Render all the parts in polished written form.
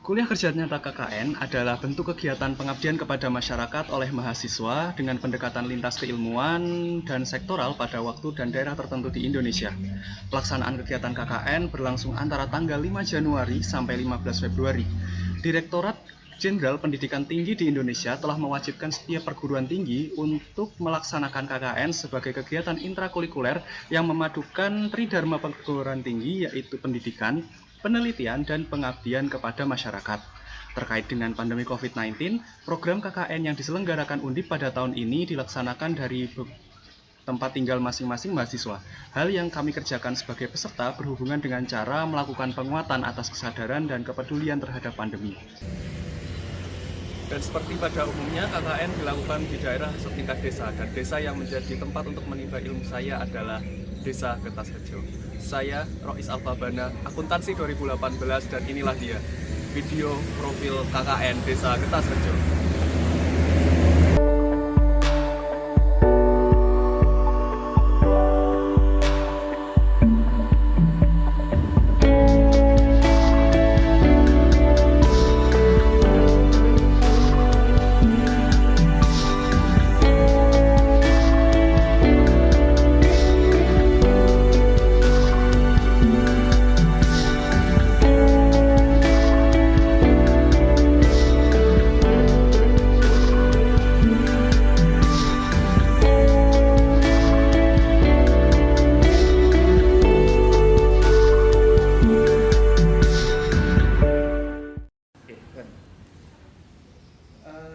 Kuliah Kerja Nyata KKN adalah bentuk kegiatan pengabdian kepada masyarakat oleh mahasiswa dengan pendekatan lintas keilmuan dan sektoral pada waktu dan daerah tertentu di Indonesia. Pelaksanaan kegiatan KKN berlangsung antara tanggal 5 Januari sampai 15 Februari. Direktorat Jenderal Pendidikan Tinggi di Indonesia telah mewajibkan setiap perguruan tinggi untuk melaksanakan KKN sebagai kegiatan intrakurikuler yang memadukan tridharma perguruan tinggi, yaitu pendidikan, penelitian, dan pengabdian kepada masyarakat. Terkait dengan pandemi COVID-19, program KKN yang diselenggarakan Undip pada tahun ini dilaksanakan dari tempat tinggal masing-masing mahasiswa. Hal yang kami kerjakan sebagai peserta berhubungan dengan cara melakukan penguatan atas kesadaran dan kepedulian terhadap pandemi. Dan seperti pada umumnya, KKN dilakukan di daerah setingkat desa, dan desa yang menjadi tempat untuk menimba ilmu saya adalah Desa Getas Rejo. Saya Rois Alfabana, akuntansi 2018, dan inilah dia, video profil KKN Desa Getas Rejo.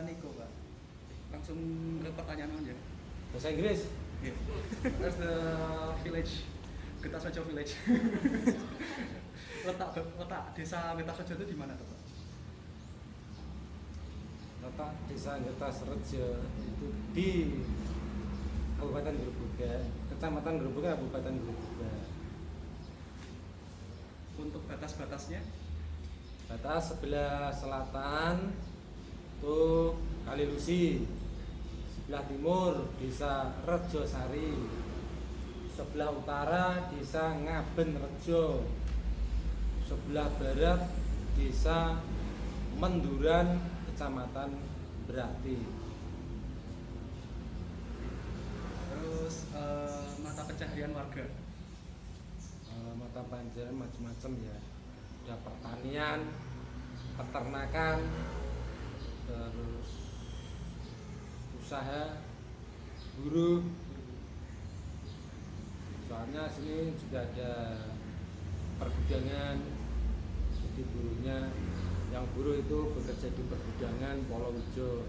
Niko, Pak. Langsung ke pertanyaan aja. Bahasa Inggris. Yeah. Where's the village? Getas Rejo village. letak desa Getas Rejo itu di mana, Pak? Letak Desa Getas Rejo itu di Kabupaten Grobogan, Kecamatan Grobogan, Kabupaten Grobogan. Untuk batas-batasnya? Batas sebelah selatan itu Kali Lusi, sebelah timur Desa Rejosari, sebelah utara Desa Ngaben Rejo, sebelah barat Desa Menduran, Kecamatan Berati. Terus mata pencaharian warga? Mata pencaharian macam-macam ya. Ada pertanian, peternakan, terus usaha buruh. Soalnya sini juga ada pergudangan, jadi buruhnya yang buruh itu bekerja di pergudangan Polowijo.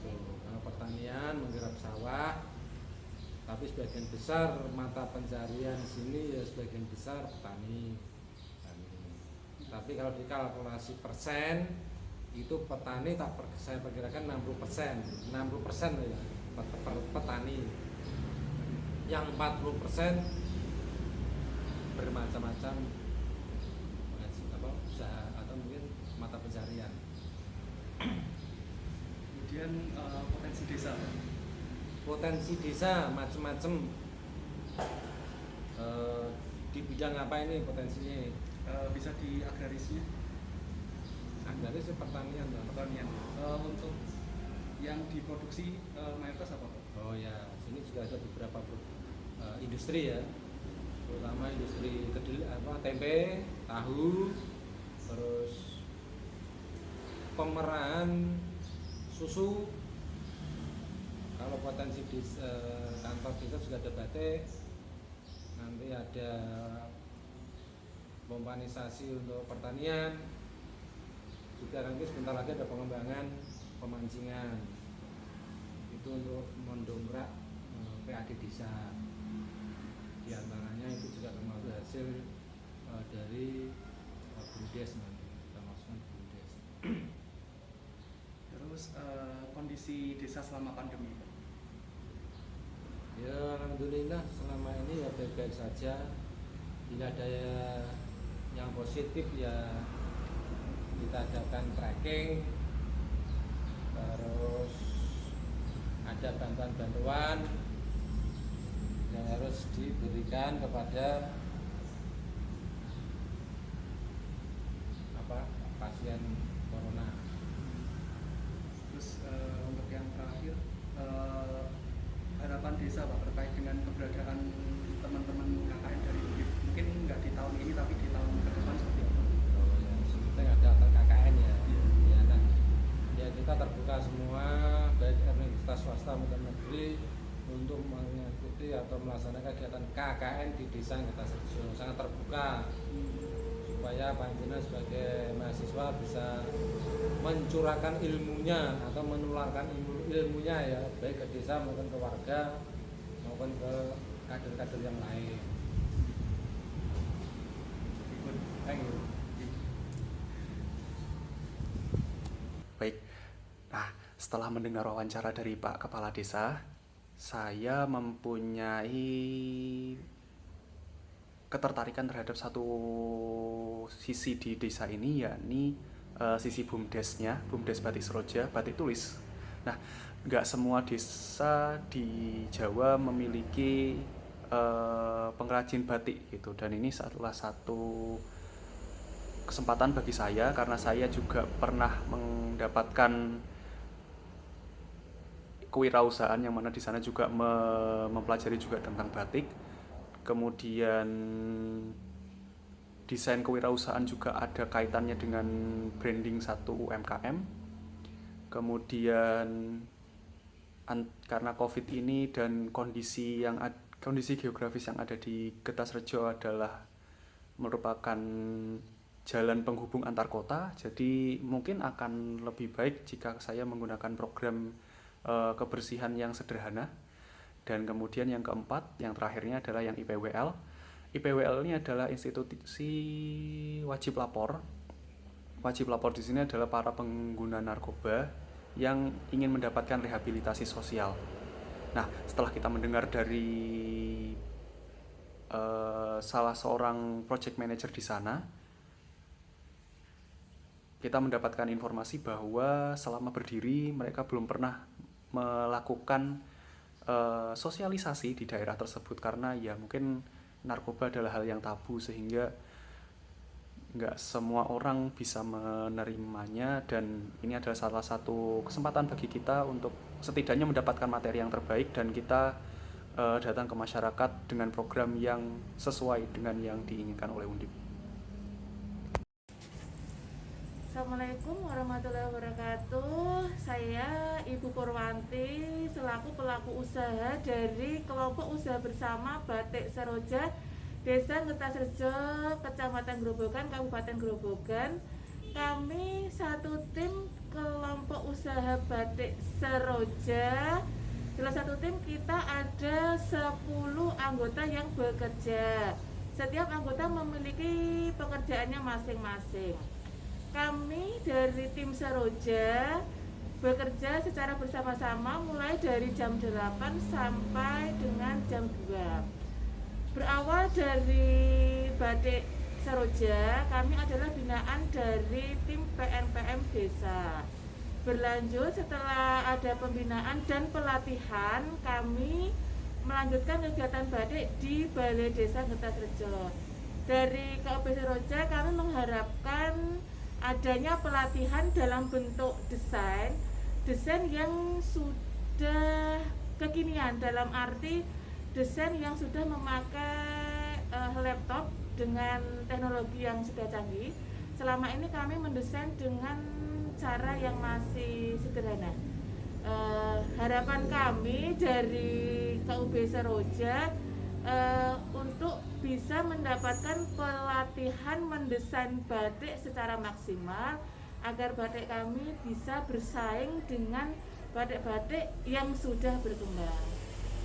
Kalau pertanian menggarap sawah, tapi sebagian besar mata pencarian sini ya sebagian besar petani. Tapi kalau dikalkulasi persen itu petani saya perkirakan 60% ya petani, yang 40% bermacam-macam usaha atau mungkin mata pencarian. Kemudian potensi desa macam-macam. Di bidang apa ini potensinya? Bisa di agrarisnya? Agraris pertanian. Untuk yang diproduksi mayoritas apa, Pak? Oh ya, sini juga ada beberapa industri ya, terutama industri tempe, tahu, terus pemerahan susu. Kalau potensi di kantor desa juga ada batik, nanti ada pompanisasi untuk pertanian, juga nanti sebentar lagi ada pengembangan pemancingan, itu untuk mendongkrak PAD desa. Di antaranya itu juga termasuk hasil dari BUMDes nanti, termasuk BUMDes. Terus kondisi desa selama pandemi, Pak? Ya alhamdulillah selama ini ya baik-baik saja. Bila ada yang positif ya kita adakan tracking, terus ada bantuan-bantuan yang harus diberikan kepada pasien corona. Terus untuk yang terakhir, harapan desa Pak terkait dengan keberadaan teman-teman KKN dari UNDIP. Mungkin nggak di tahun ini tapi di tahun ke depan seperti apa? Oh ya, sebetulnya ada KKN ya. Ya kan. Ya kita terbuka semua, baik universitas swasta maupun negeri, untuk mengikuti atau melaksanakan kegiatan KKN di Desa Ngetasrejo. Sangat terbuka supaya panjenengan sebagai mahasiswa bisa mencurahkan ilmunya atau menularkan ilmunya ya, baik ke desa maupun ke warga maupun ke kader-kader yang lain. Thank you. Baik. Nah, setelah mendengar wawancara dari Pak Kepala Desa, saya mempunyai ketertarikan terhadap satu sisi di desa ini, yakni sisi BUMDes-nya, BUMDes Batik Seroja, batik tulis. Nah, nggak semua desa di Jawa memiliki pengrajin batik gitu, dan ini salah satu kesempatan bagi saya karena saya juga pernah mendapatkan kewirausahaan yang mana di sana juga mempelajari juga tentang batik. Kemudian desain kewirausahaan juga ada kaitannya dengan branding satu UMKM. Kemudian karena COVID ini dan kondisi geografis yang ada di Getasrejo adalah merupakan jalan penghubung antar kota, jadi mungkin akan lebih baik jika saya menggunakan program kebersihan yang sederhana. Dan kemudian yang keempat, yang terakhirnya adalah yang IPWL. IPWL ini adalah institusi wajib lapor. Wajib lapor di sini adalah para pengguna narkoba yang ingin mendapatkan rehabilitasi sosial. Nah, setelah kita mendengar dari salah seorang project manager di sana, kita mendapatkan informasi bahwa selama berdiri mereka belum pernah melakukan sosialisasi di daerah tersebut karena ya mungkin narkoba adalah hal yang tabu sehingga nggak semua orang bisa menerimanya, dan ini adalah salah satu kesempatan bagi kita untuk setidaknya mendapatkan materi yang terbaik dan kita datang ke masyarakat dengan program yang sesuai dengan yang diinginkan oleh UNDIP. Assalamualaikum warahmatullahi wabarakatuh. Saya Ibu Purwanti selaku pelaku usaha dari kelompok usaha bersama Batik Seroja, Desa Ngetasrejo, Kecamatan Grobogan, Kabupaten Grobogan. Kami satu tim kelompok usaha Batik Seroja. Dalam satu tim kita ada 10 anggota yang bekerja. Setiap anggota memiliki pekerjaannya masing-masing. Kami dari tim Seroja bekerja secara bersama-sama mulai dari jam 8 sampai dengan jam 2. Berawal dari Batik Seroja, kami adalah binaan dari tim PNPM Desa. Berlanjut setelah ada pembinaan dan pelatihan, kami melanjutkan kegiatan batik di Balai Desa Ngetasrejo. Dari KUP Seroja kami mengharapkan adanya pelatihan dalam bentuk desain yang sudah kekinian, dalam arti desain yang sudah memakai laptop dengan teknologi yang sudah canggih. Selama ini kami mendesain dengan cara yang masih sederhana. Harapan kami dari KUB Seroja untuk bisa mendapatkan pelatihan mendesain batik secara maksimal agar batik kami bisa bersaing dengan batik-batik yang sudah berkembang.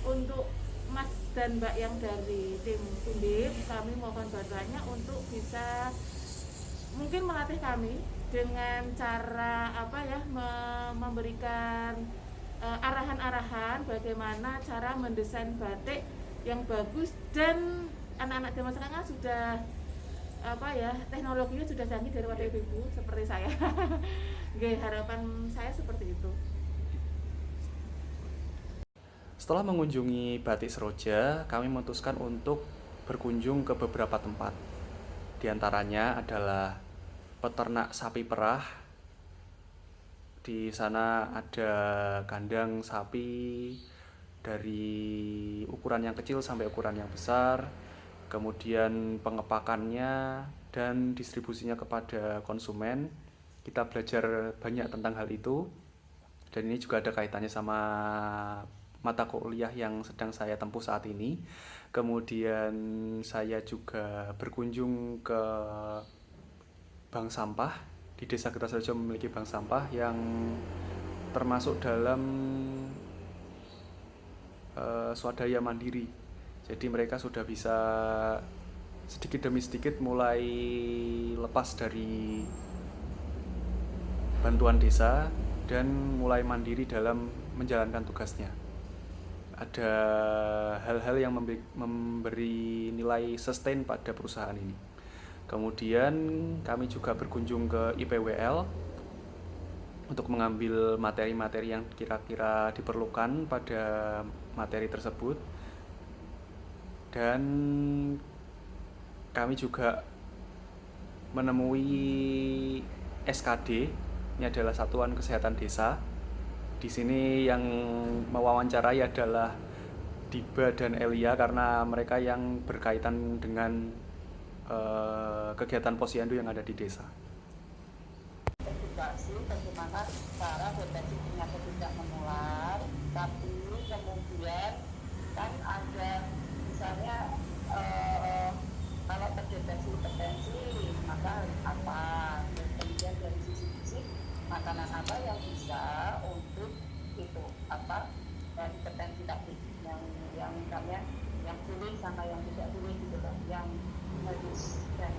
Untuk Mas dan Mbak yang dari tim UNDIP, kami mohon bantuannya untuk bisa mungkin melatih kami dengan cara memberikan arahan-arahan bagaimana cara mendesain batik yang bagus, dan anak-anak zaman sekarang kan sudah teknologinya sudah canggih daripada ibu seperti saya. Oke, harapan saya seperti itu. Setelah mengunjungi Batik Seroja, kami memutuskan untuk berkunjung ke beberapa tempat. Di antaranya adalah peternak sapi perah. Di sana ada kandang sapi dari ukuran yang kecil sampai ukuran yang besar, kemudian pengepakannya dan distribusinya kepada konsumen. Kita belajar banyak tentang hal itu, dan ini juga ada kaitannya sama mata kuliah yang sedang saya tempuh saat ini. Kemudian saya juga berkunjung ke bank sampah. Di Desa Kertasorejo memiliki bank sampah yang termasuk dalam swadaya mandiri. Jadi mereka sudah bisa sedikit demi sedikit mulai lepas dari bantuan desa dan mulai mandiri dalam menjalankan tugasnya. Ada hal-hal yang memberi nilai sustain pada perusahaan ini. Kemudian kami juga berkunjung ke IPWL untuk mengambil materi-materi yang kira-kira diperlukan pada materi tersebut. Dan kami juga menemui SKD, ini adalah Satuan Kesehatan Desa. Di sini yang mewawancarai adalah Diba dan Elia karena mereka yang berkaitan dengan kegiatan posyandu yang ada di desa. Edukasi bagaimana cara deteksi penyakit tidak menular, tapi kemudian kan ada misalnya kalau terdeteksi hipertensi maka apa, kemudian dari sisi fisik makanan apa yang bisa untuk itu apa hipertensi tadi yang misalnya yang boleh sama yang tidak boleh gitu kan, yang harus dan